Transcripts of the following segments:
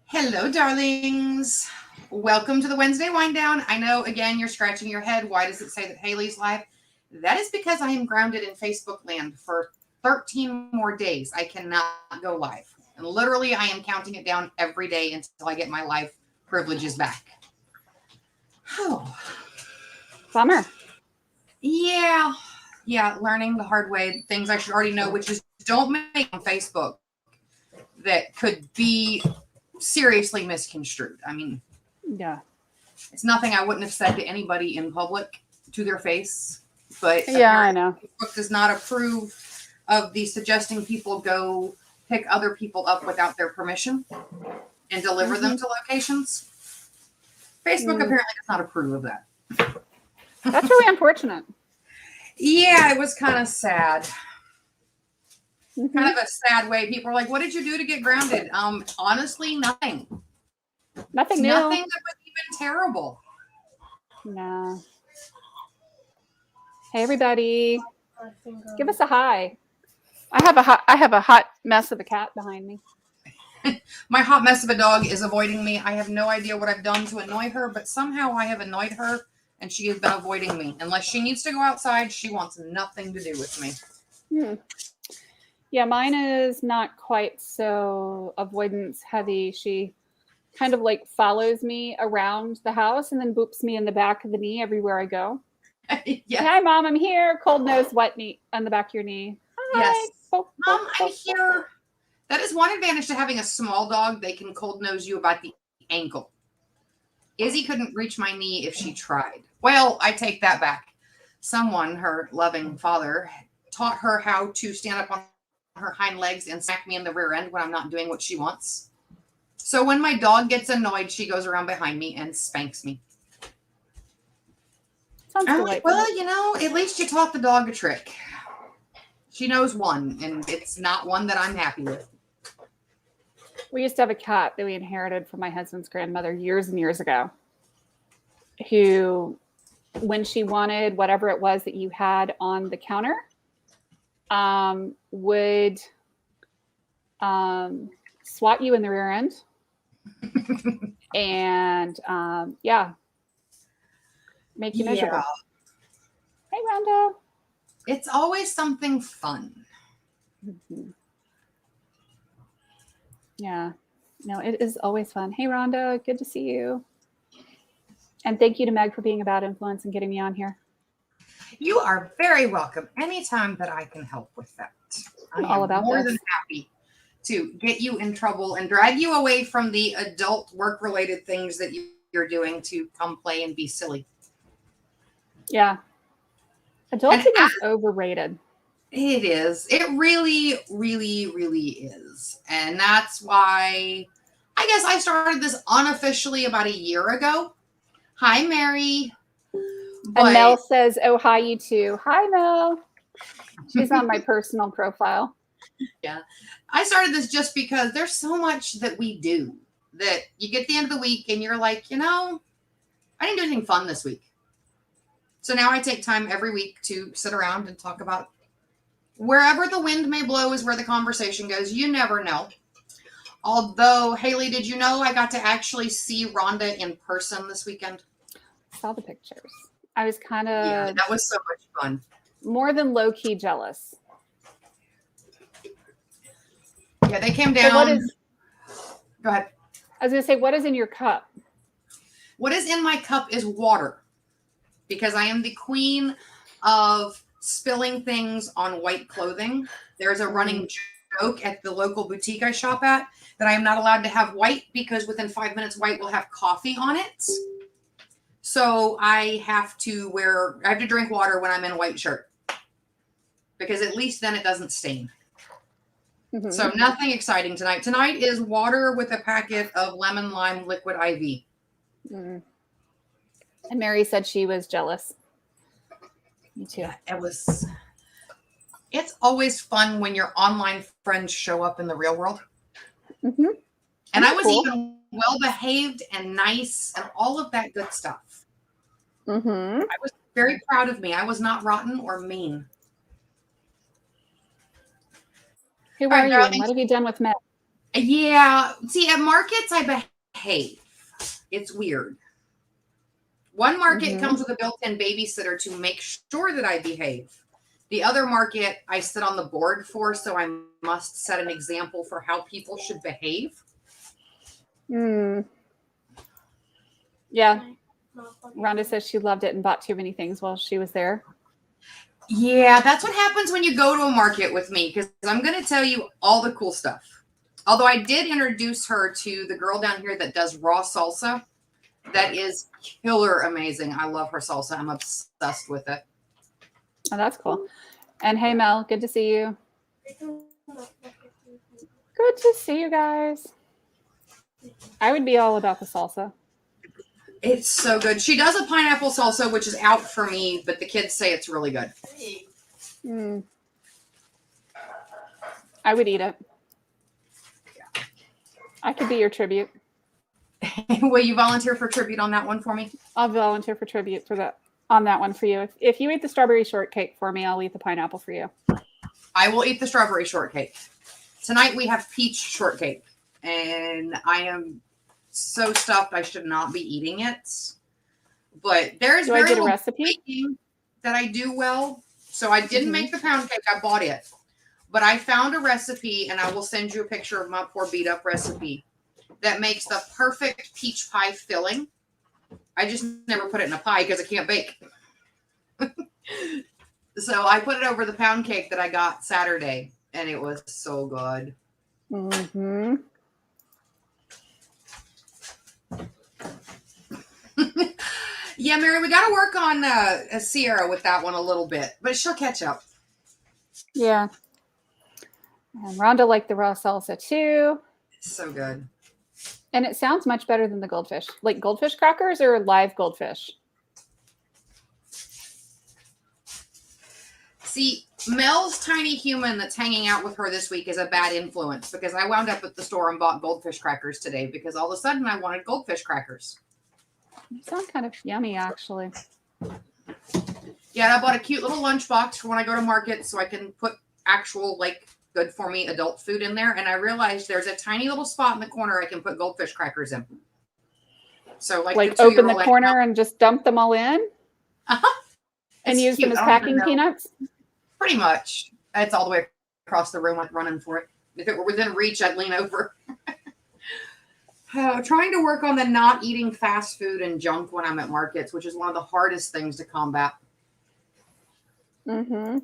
Hello, darlings. Welcome to the Wednesday Wind Down. I know, again, you're scratching your head. Why does it say that Haley's live? That is because I am grounded in Facebook land for 13 more days. I cannot go live. And literally, I am counting it down every day until I get my live privileges back. Oh. Bummer. Yeah. Yeah, learning the hard way. Things I should already know, which is don't make on Facebook that could be seriously misconstrued. I mean, yeah, it's nothing I wouldn't have said to anybody in public to their face, but yeah, I know. Facebook does not approve of the suggesting people go pick other people up without their permission and deliver them to locations. Facebook apparently does not approve of that. That's really unfortunate. Yeah, it was kind of sad. Kind of a sad way. People are like, "What did you do to get grounded?" Honestly, nothing. Nothing new. Nothing that was even terrible. No. Hey, everybody. Give us a hi. I have a hot mess of a cat behind me. My hot mess of a dog is avoiding me. I have no idea what I've done to annoy her, but somehow I have annoyed her and she has been avoiding me. Unless she needs to go outside, she wants nothing to do with me. Yeah, mine is not quite so avoidance heavy. She kind of like follows me around the house and then boops me in the back of the knee everywhere I go. Yeah. Hi, Mom, I'm here. Cold nose, wet knee on the back of your knee. Hi. Yes. Poke, Mom, poke, I'm poke, here. That is one advantage to having a small dog. They can cold nose you about the ankle. Izzy couldn't reach my knee if she tried. Well, I take that back. Someone, her loving father, taught her how to stand up on her hind legs and smack me in the rear end when I'm not doing what she wants. So when my dog gets annoyed, she goes around behind me and spanks me. Sounds I'm delightful. like, well, at least you taught the dog a trick. She knows one, and it's not one that I'm happy with. We used to have a cat that we inherited from my husband's grandmother years and years ago, who, when she wanted whatever it was that you had on the counter, would swat you in the rear end. And make you miserable. Hey, Rhonda. It's always something fun. Mm-hmm. Yeah. No, it is always fun. Hey, Rhonda. Good to see you. And thank you to Meg for being a bad influence and getting me on here. You are very welcome. Anytime that I can help with that. I am all about more this. than happy to get you in trouble and drag you away from the adult work-related things that you're doing to come play and be silly. Yeah. Adulting is overrated. It is. It really, really, really is. And that's why I guess I started this unofficially about a year ago. Hi, Mary. And Mel says, oh, hi, you too. Hi, Mel. She's on my personal profile. Yeah. I started this just because there's so much that we do that you get to the end of the week and you're like, I didn't do anything fun this week. So now I take time every week to sit around and talk about wherever the wind may blow is where the conversation goes. You never know. Although, Haley, did you know I got to actually see Rhonda in person this weekend? I saw the pictures. I was kind of... Yeah, that was so much fun. More than low-key jealous. Yeah, they came down. Go ahead. I was going to say, what is in your cup? What is in my cup is water. Because I am the queen of spilling things on white clothing. There's a running joke at the local boutique I shop at that I am not allowed to have white because within 5 minutes, white will have coffee on it. So I have to drink water when I'm in a white shirt. Because at least then it doesn't stain. Mm-hmm. So nothing exciting tonight. Tonight is water with a packet of lemon lime liquid IV. Mm. And Mary said she was jealous. Me too. Yeah, it's always fun when your online friends show up in the real world. Mm-hmm. And I was even well-behaved and nice and all of that good stuff. Mm-hmm. I was very proud of me. I was not rotten or mean. Who are you and what have you done with Meg? Yeah. See, at markets, I behave. It's weird. One market comes with a built-in babysitter to make sure that I behave. The other market I sit on the board for, so I must set an example for how people should behave. Mm. Yeah. Rhonda says she loved it and bought too many things while she was there. Yeah, that's what happens when you go to a market with me, because I'm going to tell you all the cool stuff. Although I did introduce her to the girl down here that does raw salsa. That is killer amazing. I love her salsa. I'm obsessed with it. Oh, that's cool. And hey, Mel, good to see you. Good to see you guys. I would be all about the salsa. It's so good. She does a pineapple salsa, which is out for me, but the kids say it's really good. Mm. I would eat it. Yeah. I could be your tribute. Will you volunteer for tribute on that one for me? I'll volunteer for tribute for that on that one for you. If you eat the strawberry shortcake for me, I'll eat the pineapple for you. I will eat the strawberry shortcake. Tonight we have peach shortcake, and I am so stuffed I should not be eating it. But there's very little baking that I do well. So I didn't make the pound cake. I bought it. But I found a recipe, and I will send you a picture of my poor beat up recipe that makes the perfect peach pie filling. I just never put it in a pie because I can't bake. So I put it over the pound cake that I got Saturday, and it was so good. Mm-hmm. Yeah, Mary, we got to work on Sierra with that one a little bit, but she'll catch up. Yeah. And Rhonda liked the raw salsa too. It's so good. And it sounds much better than the goldfish. Like goldfish crackers or live goldfish? See, Mel's tiny human that's hanging out with her this week is a bad influence because I wound up at the store and bought goldfish crackers today because all of a sudden I wanted goldfish crackers. They sound kind of yummy, actually. Yeah, I bought a cute little lunchbox for when I go to market so I can put actual, like, good for me adult food in there. And I realized there's a tiny little spot in the corner I can put goldfish crackers in. So, like open the corner and just dump them all in? Uh-huh. And use them as packing peanuts? Pretty much. It's all the way across the room, like running for it. If it were within reach, I'd lean over. Trying to work on the not eating fast food and junk when I'm at markets, which is one of the hardest things to combat. Mm-hmm.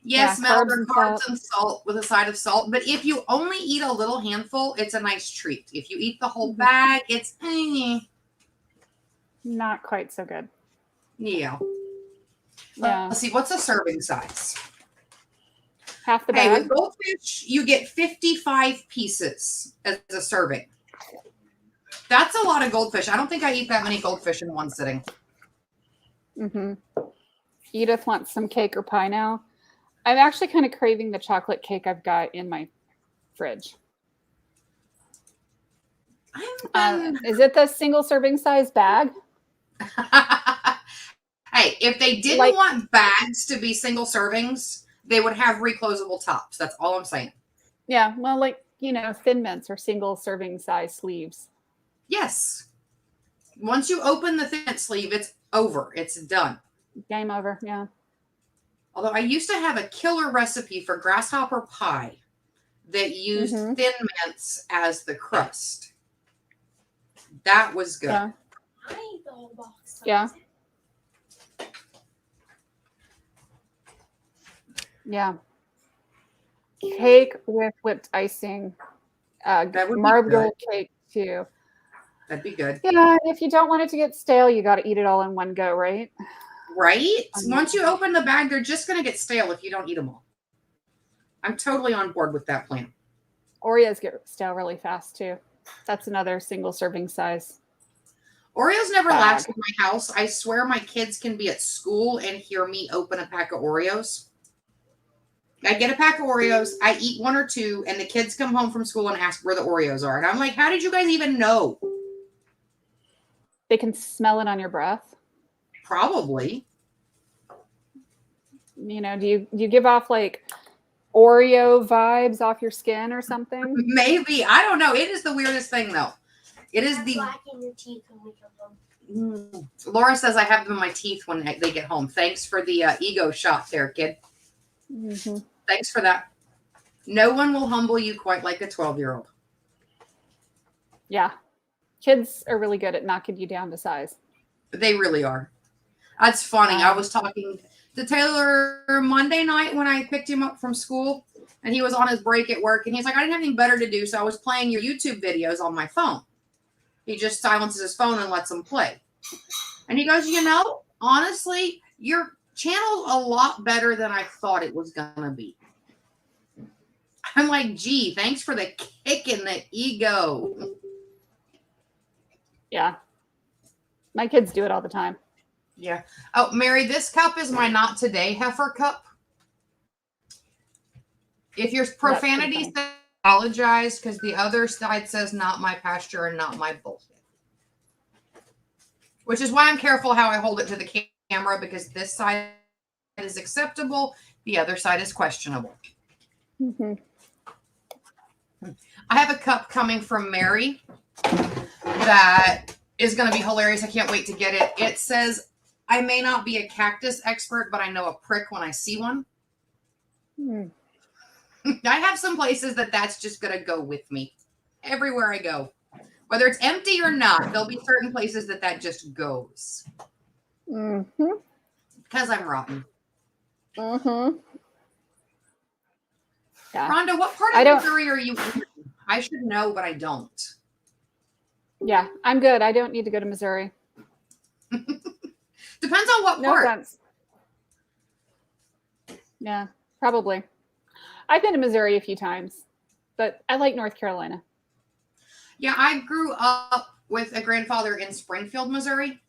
Yes, Mel, carbs and salt with a side of salt. But if you only eat a little handful, it's a nice treat. If you eat the whole bag, it's not quite so good. Yeah. Yeah. Let's see, what's a serving size? Half the bag. With goldfish, you get 55 pieces as a serving. That's a lot of goldfish. I don't think I eat that many goldfish in one sitting. Mm-hmm. Edith wants some cake or pie now. I'm actually kind of craving the chocolate cake I've got in my fridge. Is it the single serving size bag? Hey, if they didn't want bags to be single servings, they would have reclosable tops. That's all I'm saying. Yeah, well, Thin Mints or single serving size sleeves. Yes. Once you open the Thin Mint sleeve, it's over. It's done. Game over, yeah. Although I used to have a killer recipe for grasshopper pie that used Thin Mints as the crust. That was good. Yeah. Yeah. Yeah. Cake with whipped icing. Marble cake too. That'd be good. Yeah, if you don't want it to get stale, you got to eat it all in one go, right? Right? Once you open the bag, they're just going to get stale if you don't eat them all. I'm totally on board with that plan. Oreos get stale really fast too. That's another single serving size. Oreos never last in my house. I swear my kids can be at school and hear me open a pack of Oreos. I get a pack of Oreos, I eat one or two, and the kids come home from school and ask where the Oreos are. And I'm like, how did you guys even know? They can smell it on your breath. Probably. Do you give off like Oreo vibes off your skin or something. Maybe. I don't know. It is the weirdest thing, though. It is the. Black in your teeth when we come home. Laura says I have them in my teeth when they get home. Thanks for the ego shot there, kid. Mm-hmm. Thanks for that. No one will humble you quite like a 12-year-old. Yeah. Kids are really good at knocking you down to size. They really are. That's funny. I was talking to Taylor Monday night when I picked him up from school, and he was on his break at work, and he's like, I didn't have anything better to do, so I was playing your YouTube videos on my phone. He just silences his phone and lets them play. And he goes, honestly, your channel's a lot better than I thought it was going to be. I'm like, gee, thanks for the kick in the ego. Yeah. My kids do it all the time. Yeah. Oh, Mary, this cup is my not today heifer cup. If your profanity says apologize, because the other side says not my pasture and not my bullshit. Which is why I'm careful how I hold it to the camera, because this side is acceptable, the other side is questionable. Mm-hmm. I have a cup coming from Mary that is going to be hilarious. I can't wait to get it. It says, I may not be a cactus expert, but I know a prick when I see one. Mm. I have some places that's just going to go with me everywhere I go. Whether it's empty or not, there'll be certain places that just goes. Mm-hmm. Because I'm rotten. Mm-hmm. Yeah. Rhonda, what part of Missouri are you in? I should know, but I don't. Yeah, I'm good. I don't need to go to Missouri. Depends on what No part. offense. Yeah, probably. I've been to Missouri a few times, but I like North Carolina. Yeah, I grew up with a grandfather in Springfield, Missouri.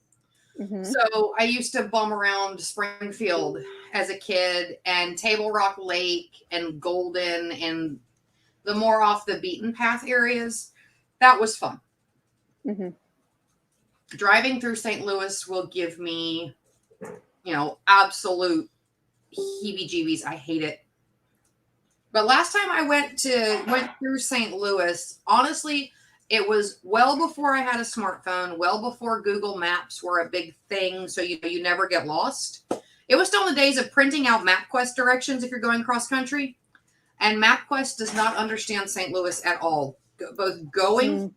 Mm-hmm. So I used to bum around Springfield as a kid, and Table Rock Lake and Golden and the more off the beaten path areas. That was fun. Mm-hmm. Driving through St. Louis will give me, absolute heebie-jeebies. I hate it. But last time I went through St. Louis, honestly, it was well before I had a smartphone, well before Google Maps were a big thing, so you never get lost. It was still in the days of printing out MapQuest directions if you're going cross country, and MapQuest does not understand St. Louis at all. Both going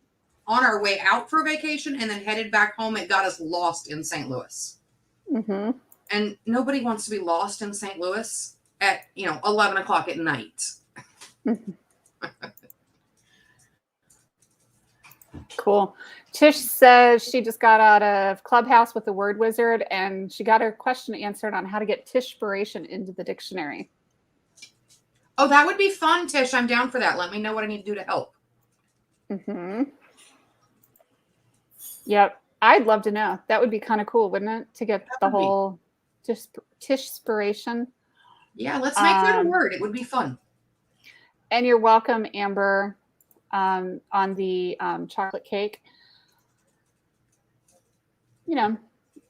on our way out for vacation and then headed back home, it got us lost in St. Louis. Mm-hmm. And nobody wants to be lost in St. Louis at 11 o'clock at night. Cool. Tish says she just got out of Clubhouse with the word wizard, and she got her question answered on how to get Tishpiration into the dictionary. Oh, that would be fun, Tish. I'm down for that. Let me know what I need to do to help. Mm-hmm. Yep. I'd love to know. That would be kind of cool, wouldn't it? To get the whole Tishpiration. Yeah, let's make that a word. It would be fun. And you're welcome, Amber, on the chocolate cake.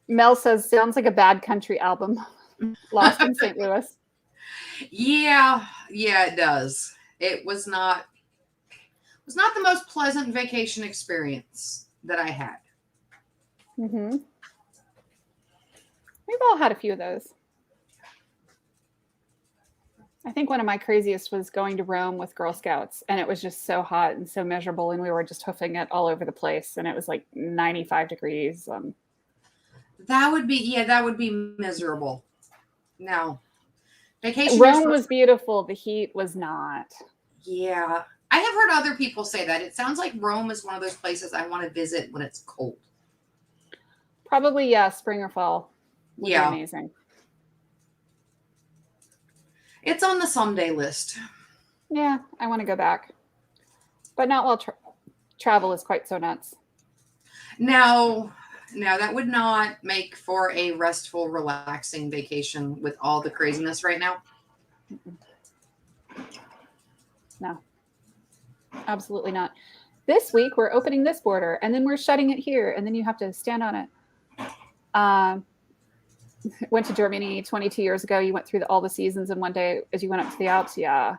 Mel says, sounds like a bad country album. Lost in St. Louis. Yeah, it does. It was not the most pleasant vacation experience that I had. Mm-hmm. We've all had a few of those. I think one of my craziest was going to Rome with Girl Scouts, and it was just so hot and so miserable, and we were just hoofing it all over the place, and it was like 95 degrees. That would be miserable. No. Vacation Rome was beautiful. The heat was not. Yeah. I have heard other people say that. It sounds like Rome is one of those places I want to visit when it's cold. Probably, spring or fall would be amazing. It's on the someday list. Yeah, I want to go back. But not while travel is quite so nuts. No, that would not make for a restful, relaxing vacation with all the craziness right now. No, absolutely not. This week, we're opening this border, and then we're shutting it here, and then you have to stand on it. went to Germany 22 years ago. You went through all the seasons in one day as you went up to the Alps. Yeah.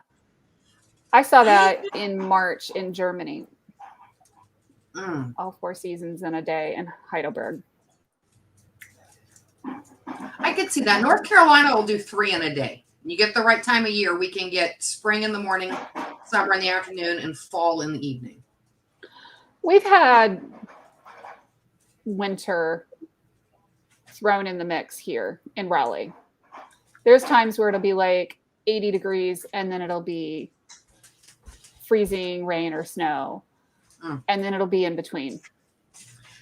I saw that in March in Germany. All 4 seasons in a day in Heidelberg. I could see that. North Carolina will do 3 in a day. You get the right time of year, we can get spring in the morning, summer in the afternoon, and fall in the evening. We've had winter thrown in the mix here in Raleigh. There's times where it'll be like 80 degrees and then it'll be freezing rain or snow. And then it'll be in between.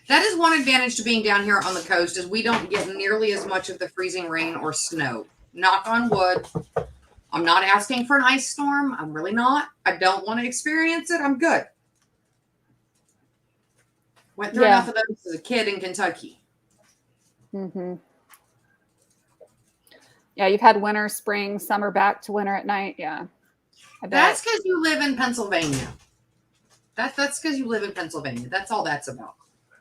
That is one advantage to being down here on the coast is we don't get nearly as much of the freezing rain or snow. Knock on wood. I'm not asking for an ice storm. I'm really not. I don't want to experience it. I'm good. Went through enough of those as a kid in Kentucky. Mm-hmm. Yeah, you've had winter, spring, summer, back to winter at night. Yeah. That's because you live in Pennsylvania. That's because you live in Pennsylvania. That's all that's about.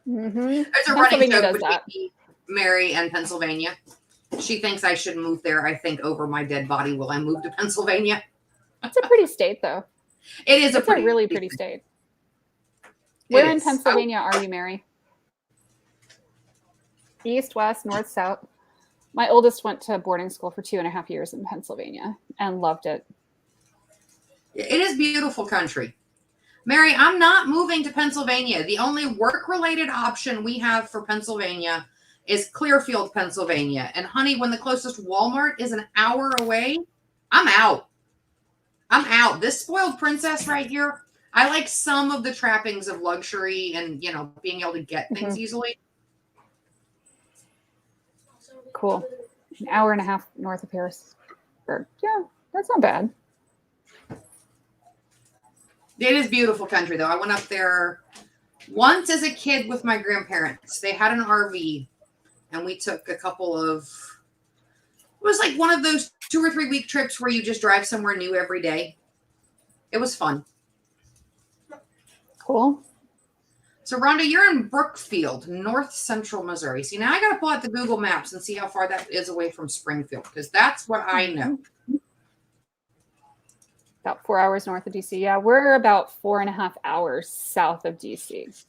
Mm-hmm. There's a running joke between Mary and Pennsylvania. She thinks I should move there. I think over my dead body will I move to Pennsylvania. It's a pretty state, though. It is a really pretty state. Where in Pennsylvania are you, Mary? East, west, north, south? My oldest went to boarding school for 2.5 years in Pennsylvania and loved it. It is beautiful country. Mary, I'm not moving to Pennsylvania. The only work-related option we have for Pennsylvania is Clearfield, Pennsylvania. And honey, when the closest Walmart is an hour away, I'm out. I'm out. This spoiled princess right here, I like some of the trappings of luxury and, you know, being able to get things easily. Cool. An hour and a half north of Harrisburg. Yeah, that's not bad. It is beautiful country, though. I went up there once as a kid with my grandparents. They had an RV, and we took a couple of, it was like one of those 2 or 3 week trips where you just drive somewhere new every day. It was fun. Cool. So, Rhonda, you're in Brookfield, north central Missouri. See, now I got to pull out the Google Maps and see how far that is away from Springfield, because that's what I know. About 4 hours north of DC. Yeah, we're about 4.5 hours south of DC.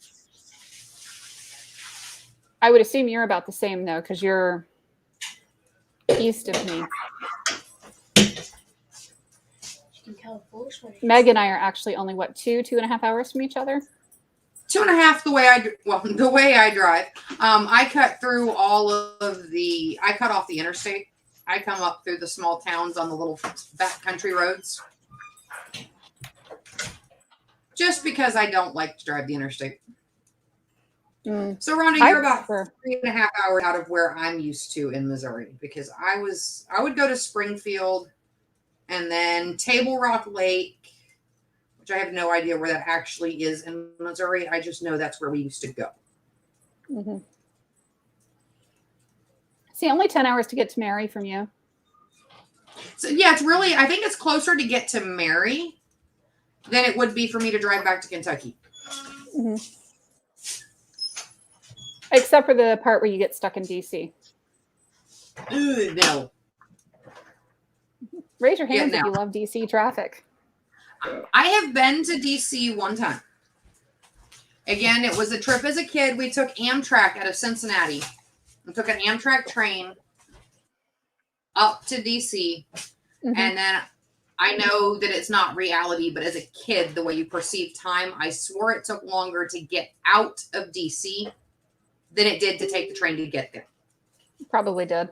I would assume you're about the same, though, because you're east of me. Meg and I are actually only, what, 2.5 hours from each other? 2.5 the way I drive. I cut through I cut off the interstate. I come up through the small towns on the little back country roads. Just because I don't like to drive the interstate. So, Rhonda, you're about 3.5 hours out of where I'm used to in Missouri, because I would go to Springfield and then Table Rock Lake, which I have no idea where that actually is in Missouri. I just know that's where we used to go. Mm-hmm. See, only 10 hours to get to Mary from you. So, yeah, it's really, I think it's closer to get to Mary than it would be for me to drive back to Kentucky. Mm-hmm. Except for the part where you get stuck in DC. No. Raise your hands if you love DC traffic. I have been to DC one time. Again, it was a trip as a kid. We took Amtrak out of Cincinnati. We took an Amtrak train up to DC. Mm-hmm. And then I know that it's not reality, but as a kid, the way you perceive time, I swore it took longer to get out of DC than it did to take the train to get there. Probably did.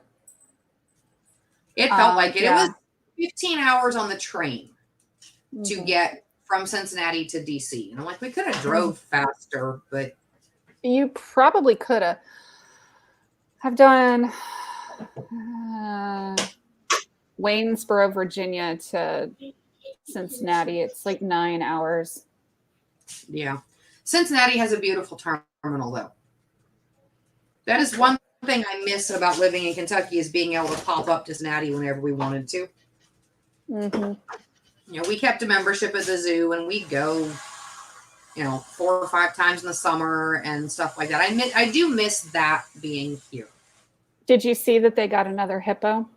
It felt like it. Yeah. It was 15 hours on the train to get from Cincinnati to DC. And I'm like, we could have drove faster, but. You probably could have. I've done Waynesboro, Virginia to Cincinnati. It's like 9 hours. Yeah. Cincinnati has a beautiful terminal, though. That is one thing I miss about living in Kentucky, is being able to pop up to Cincinnati whenever we wanted to. Mm-hmm. You know, we kept a membership at the zoo, and we'd go, 4 or 5 times in the summer and stuff like that. I do miss that being here. Did you see that they got another hippo?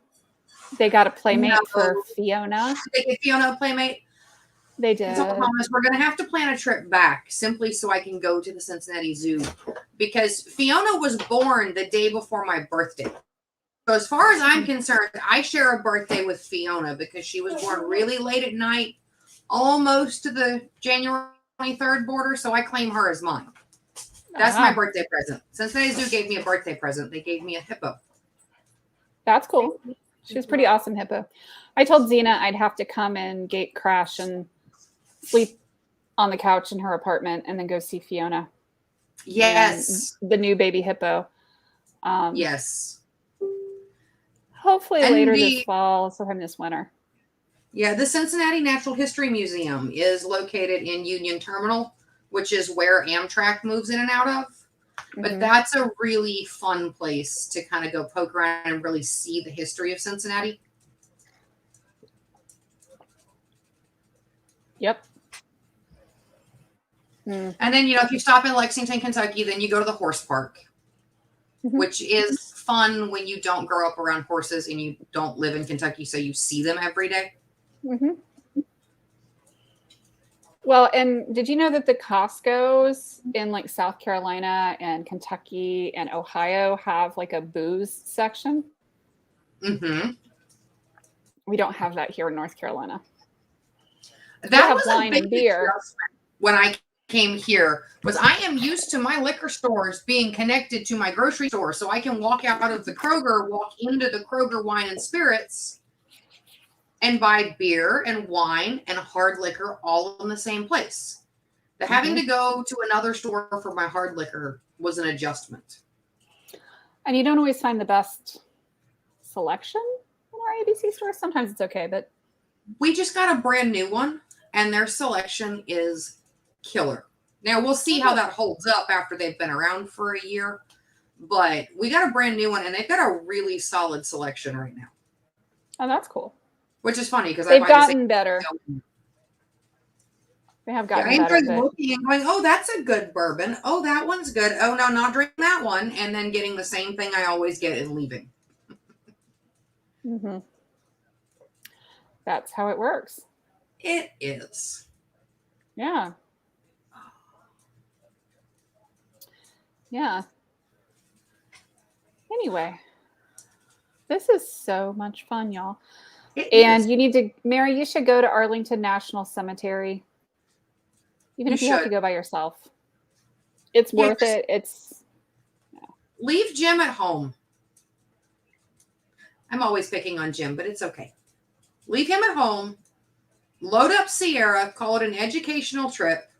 They got a playmate No. for Fiona. They get Fiona a playmate. They did. So Thomas, we're going to have to plan a trip back simply so I can go to the Cincinnati Zoo because Fiona was born the day before my birthday. So as far as I'm concerned, I share a birthday with Fiona because she was born really late at night, almost to the January 23rd border. So I claim her as mine. That's my birthday present. Cincinnati Zoo gave me a birthday present. They gave me a hippo. That's cool. She was pretty awesome hippo. I told Xena I'd have to come and gate crash and sleep on the couch in her apartment and then go see Fiona. Yes. The new baby hippo. Yes. Hopefully And later this fall, sometime this winter. Yeah, the Cincinnati Natural History Museum is located in Union Terminal, which is where Amtrak moves in and out of. But that's a really fun place to kind of go poke around and really see the history of Cincinnati. Yep. And then, if you stop in Lexington, Kentucky, then you go to the horse park, which is fun when you don't grow up around horses and you don't live in Kentucky, so you see them every day. Well, and did you know that the Costco's in like South Carolina and Kentucky and Ohio have like a booze section? We don't have that here in North Carolina. That was wine a big and beer. adjustment when I came here. Was I am used to my liquor stores being connected to my grocery store, so I can walk out of the Kroger, walk into the Kroger Wine and Spirits, and buy beer and wine and hard liquor all in the same place. The having to go to another store for my hard liquor was an adjustment. And you don't always find the best selection in our ABC stores. Sometimes it's okay, but we just got a brand new one, and their selection is killer. Now, we'll see how that holds up after they've been around for a year, but we got a brand new one, and they've got a really solid selection right now. Oh, that's cool. Which is funny because they've gotten better. They have gotten better. I'm looking and going, oh, that's a good bourbon. Oh, that one's good. Oh, no, not drinking that one. And then getting the same thing I always get and leaving. That's how it works. It is. Yeah. Yeah. Anyway, this is so much fun, y'all. And you need to, Mary, you should go to Arlington National Cemetery. Even if you have to go by yourself. It's worth it. It's leave Jim at home. I'm always picking on Jim, but it's okay. Leave him at home. Load up Sierra, call it an educational trip,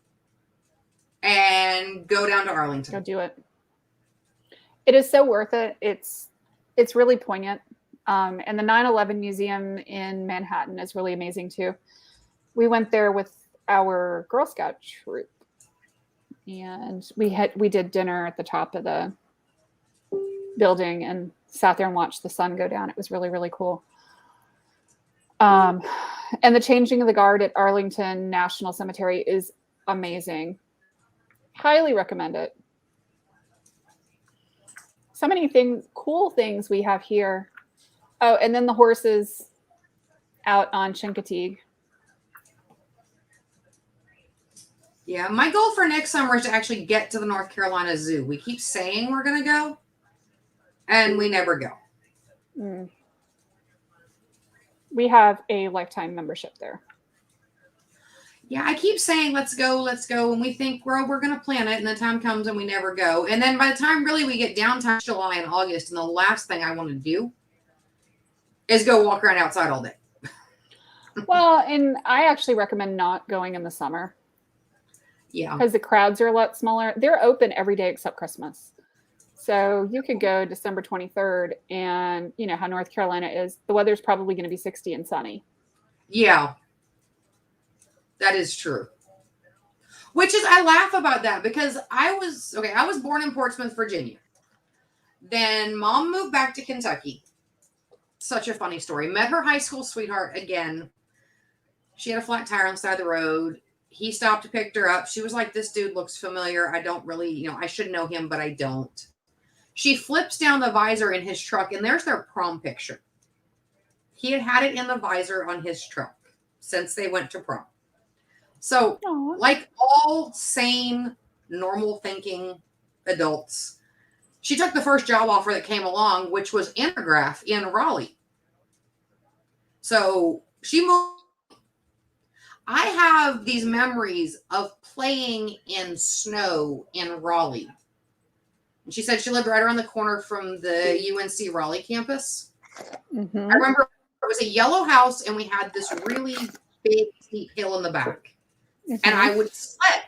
and go down to Arlington. Go do it. It is so worth it. It's really poignant. And the 9/11 Museum in Manhattan is really amazing too. We went there with our Girl Scout troop, and we did dinner at the top of the building and sat there and watched the sun go down. It was really, really cool. And the changing of the guard at Arlington National Cemetery is amazing. Highly recommend it. So many things, cool things we have here. Oh, and then the horses out on Chincoteague. Yeah, my goal for next summer is to actually get to the North Carolina Zoo. We keep saying we're going to go, and we never go. We have a lifetime membership there. Yeah, I keep saying, let's go. And we think we're going to plan it, and the time comes and we never go. And then by the time really we get down to July and August, and the last thing I want to do is go walk around outside all day. Well, and I actually recommend not going in the summer. Yeah. Because the crowds are a lot smaller. They're open every day except Christmas. So you could go December 23rd, and you know how North Carolina is. The weather's probably going to be 60 and sunny. Yeah. That is true. Which is, I laugh about that because I was born in Portsmouth, Virginia. Then mom moved back to Kentucky. Such a funny story. Met her high school sweetheart again. She had a flat tire on the side of the road. He stopped and picked her up. She was like, this dude looks familiar. I don't really, I should know him, but I don't. She flips down the visor in his truck, and there's their prom picture. He had it in the visor on his truck since they went to prom. So, Aw. like all sane, normal thinking adults, she took the first job offer that came along, which was Intergraph in Raleigh. So she moved. I have these memories of playing in snow in Raleigh. And she said she lived right around the corner from the UNC Raleigh campus. Mhm. I remember it was a yellow house, and we had this really big, steep hill in the back. And I would sled.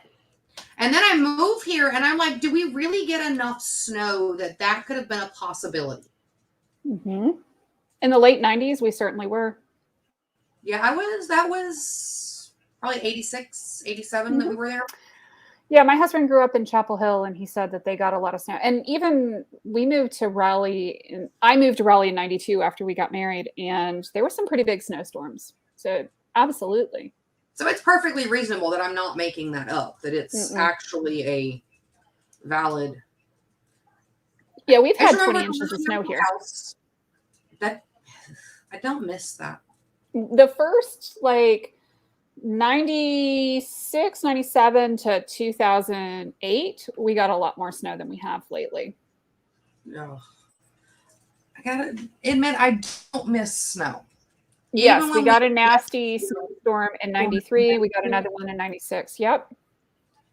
And then I move here, and I'm like, do we really get enough snow that could have been a possibility? Mhm. In the late 90s, we certainly were. Yeah, that was probably 86, 87 that we were there. Yeah, my husband grew up in Chapel Hill, and he said that they got a lot of snow. And even we moved to Raleigh. I moved to Raleigh in 92 after we got married, and there were some pretty big snowstorms. So absolutely. So it's perfectly reasonable that I'm not making that up, that it's actually a valid. Yeah, we've I just had 20 remember inches of the snow here. house. That I don't miss that. The first like 96, 97 to 2008, we got a lot more snow than we have lately. No. I gotta admit, I don't miss snow. Yes, Even we when got a nasty snowstorm in 93. We got another one in 96. Yep.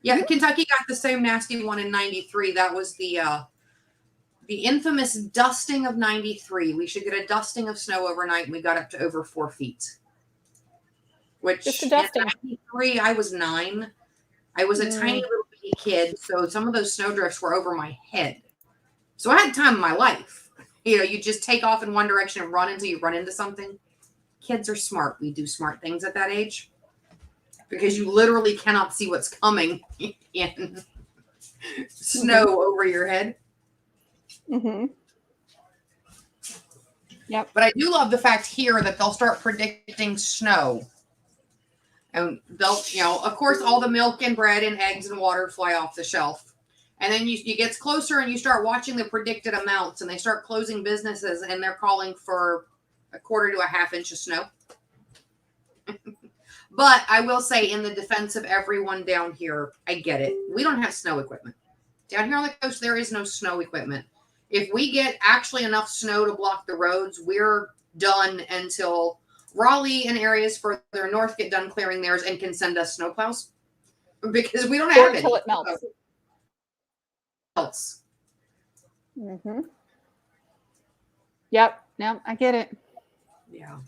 Yeah, Kentucky got the same nasty one in 93. That was the infamous dusting of 93. We should get a dusting of snow overnight, and we got up to over 4 feet. Which Just a in dusting. 93, I was 9. I was a tiny little bitty kid, so some of those snowdrifts were over my head. So I had time of my life. You know, you just take off in one direction and run until you run into something. Kids are smart. We do smart things at that age because you literally cannot see what's coming in snow over your head. Mm-hmm. Yep. But I do love the fact here that they'll start predicting snow. And they'll, you know, of course, all the milk and bread and eggs and water fly off the shelf. And then you get closer and you start watching the predicted amounts, and they start closing businesses, and they're calling for a quarter to a half inch of snow. But I will say, in the defense of everyone down here, I get it. We don't have snow equipment. Down here on the coast, there is no snow equipment. If we get actually enough snow to block the roads, we're done until Raleigh and areas further north get done clearing theirs and can send us snowplows. Because we don't Or have until any. it melts. Else. Mm-hmm. Yep. No, I get it. Yeah.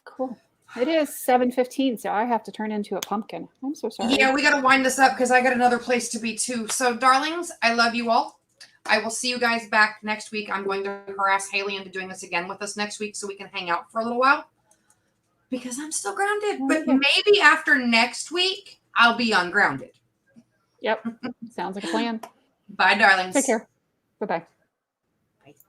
Cool. It is 7:15, so I have to turn into a pumpkin. I'm so sorry. Yeah, we got to wind this up because I got another place to be too. So, darlings, I love you all. I will see you guys back next week. I'm going to harass Haley into doing this again with us next week so we can hang out for a little while because I'm still grounded. But maybe after next week, I'll be ungrounded. Yep. Sounds like a plan. Bye, darlings. Take care. Bye-bye.